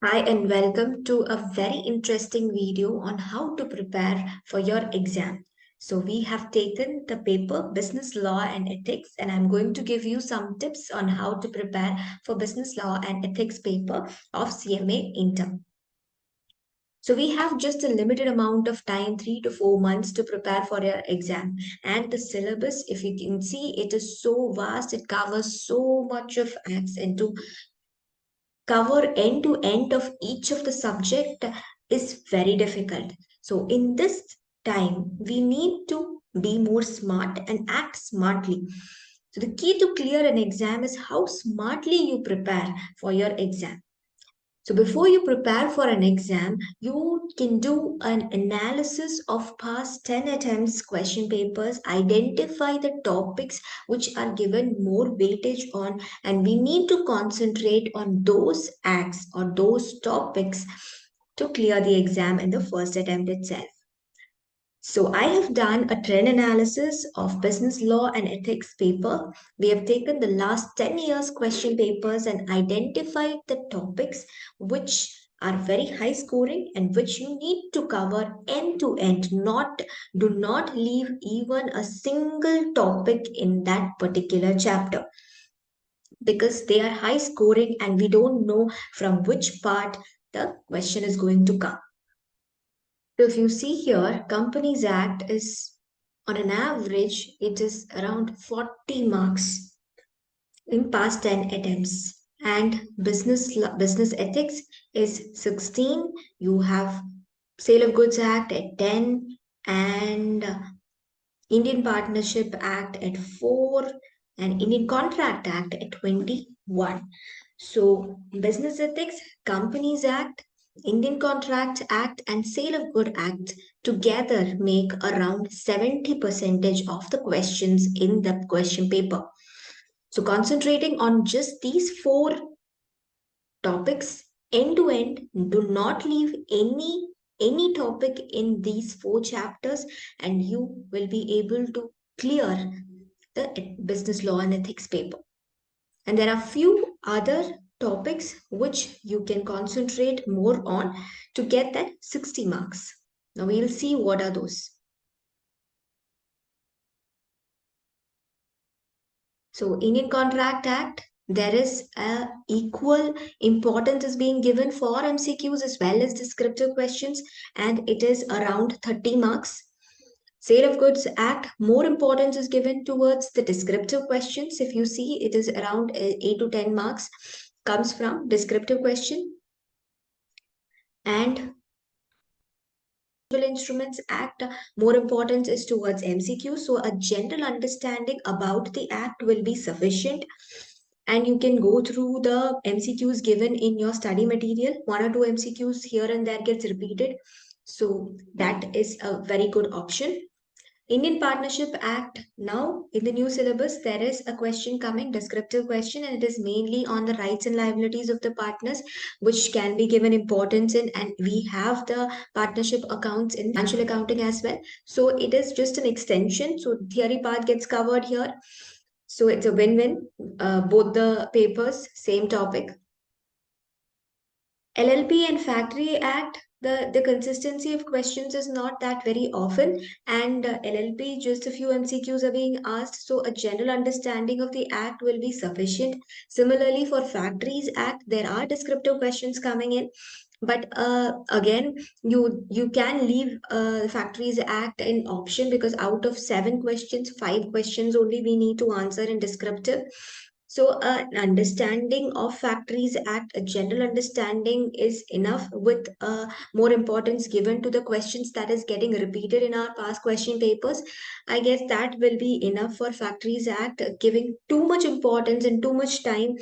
Hi and welcome to a very interesting video on how to prepare for your exam. So we have taken the paper Business Law and Ethics, and I'm going to give you some tips on how to prepare for Business Law and Ethics paper of CMA Inter. So we have just a limited amount of time, 3 to 4 months, to prepare for your exam. And the syllabus, if you can see, it is so vast, it covers so much of acts into cover end to end of each of the subject is very difficult. So in this time, we need to be more smart and act smartly. So the key to clear an exam is how smartly you prepare for your exam. So before you prepare for an exam, you can do an analysis of past 10 attempts question papers, identify the topics which are given more weightage on, and we need to concentrate on those acts or those topics to clear the exam in the first attempt itself. So I have done a trend analysis of business law and ethics paper. We have taken the last 10 years question papers and identified the topics which are very high scoring and which you need to cover end to end. Do not leave even a single topic in that particular chapter because they are high scoring and we don't know from which part the question is going to come. So if you see here, Companies Act is on an average, it is around 40 marks in past 10 attempts. And business ethics is 16. You have Sale of Goods Act at 10 and Indian Partnership Act at 4 and Indian Contract Act at 21. So, Business Ethics, Companies Act, Indian Contract Act, and Sale of Good Act together make around 70% of the questions in the question paper. So, concentrating on just these four topics end to end, do not leave any topic in these four chapters, and you will be able to clear the business law and ethics paper. And there are few other topics which you can concentrate more on to get that 60 marks. Now we'll see what are those. So Indian Contract Act, there is a equal importance is being given for MCQs as well as descriptive questions, and it is around 30 marks. Sale of Goods Act, more importance is given towards the descriptive questions. If you see, it is around 8 to 10 marks comes from descriptive question. And Instruments Act, more importance is towards MCQ. So a general understanding about the act will be sufficient. And you can go through the MCQs given in your study material. 1 or 2 MCQs here and there gets repeated. So that is a very good option. Indian Partnership Act, now in the new syllabus, there is a question coming, descriptive question, and it is mainly on the rights and liabilities of the partners, which can be given importance in, and we have the partnership accounts in financial accounting as well. So it is just an extension. So theory part gets covered here. So it's a win-win. Both the papers, same topic. LLP and Factory Act, the consistency of questions is not that very often, and LLP, just a few MCQs are being asked, so a general understanding of the Act will be sufficient. Similarly, for Factories Act, there are descriptive questions coming in, but again, you can leave Factories Act in option because out of 7 questions, 5 questions only we need to answer in descriptive. So, an understanding of Factories Act, a general understanding is enough with more importance given to the questions that is getting repeated in our past question papers. I guess that will be enough for Factories Act. Giving too much importance and too much time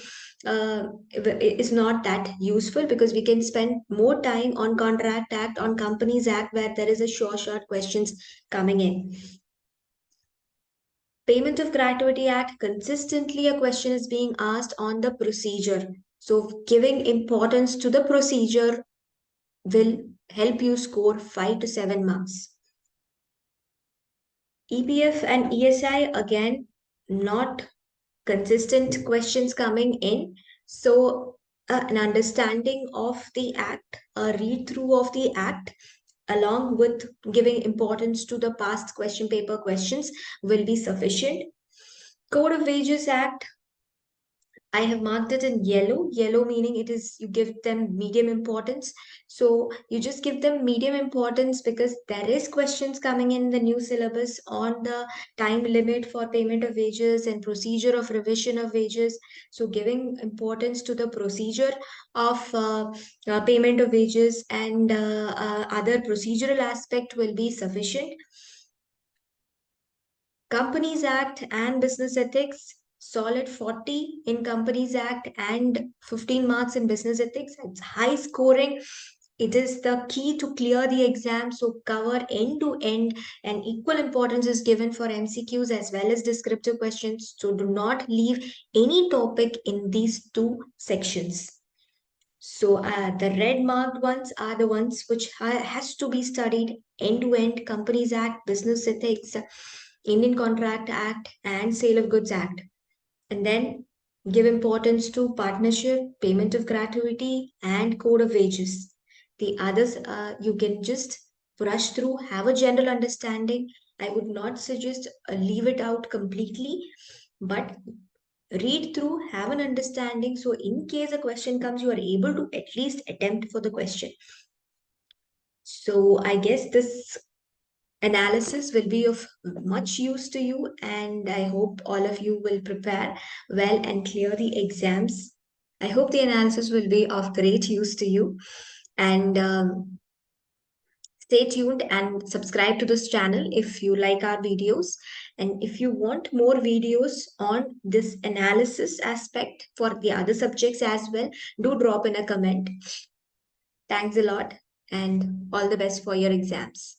is not that useful because we can spend more time on Contract Act, on Companies Act, where there is a short questions coming in. Payment of Gratuity Act, consistently a question is being asked on the procedure. So giving importance to the procedure will help you score 5 to 7 marks. EPF and ESI, again, not consistent questions coming in. So an understanding of the act, a read through of the act, along with giving importance to the past question paper questions will be sufficient. Code of Wages Act, I have marked it in yellow. Yellow meaning it is you give them medium importance. So you just give them medium importance because there is questions coming in the new syllabus on the time limit for payment of wages and procedure of revision of wages. So giving importance to the procedure of payment of wages and other procedural aspect will be sufficient. Companies Act and Business Ethics, solid 40 in Companies Act and 15 marks in Business Ethics. It's high scoring. It is the key to clear the exam. So cover end to end, and equal importance is given for MCQs as well as descriptive questions. So do not leave any topic in these two sections. So the red marked ones are the ones which has to be studied end to end. Companies Act, Business Ethics, Indian Contract Act, and Sale of Goods Act. And then give importance to partnership, payment of gratuity, and code of wages. The others you can just brush through, have a general understanding. I would not suggest leave it out completely, but read through, have an understanding. So, in case a question comes, you are able to at least attempt for the question. So, I guess this analysis will be of much use to you, and I hope all of you will prepare well and clear the exams. I hope the analysis will be of great use to you. And stay tuned and subscribe to this channel if you like our videos. And if you want more videos on this analysis aspect for the other subjects as well, do drop in a comment. Thanks a lot and all the best for your exams.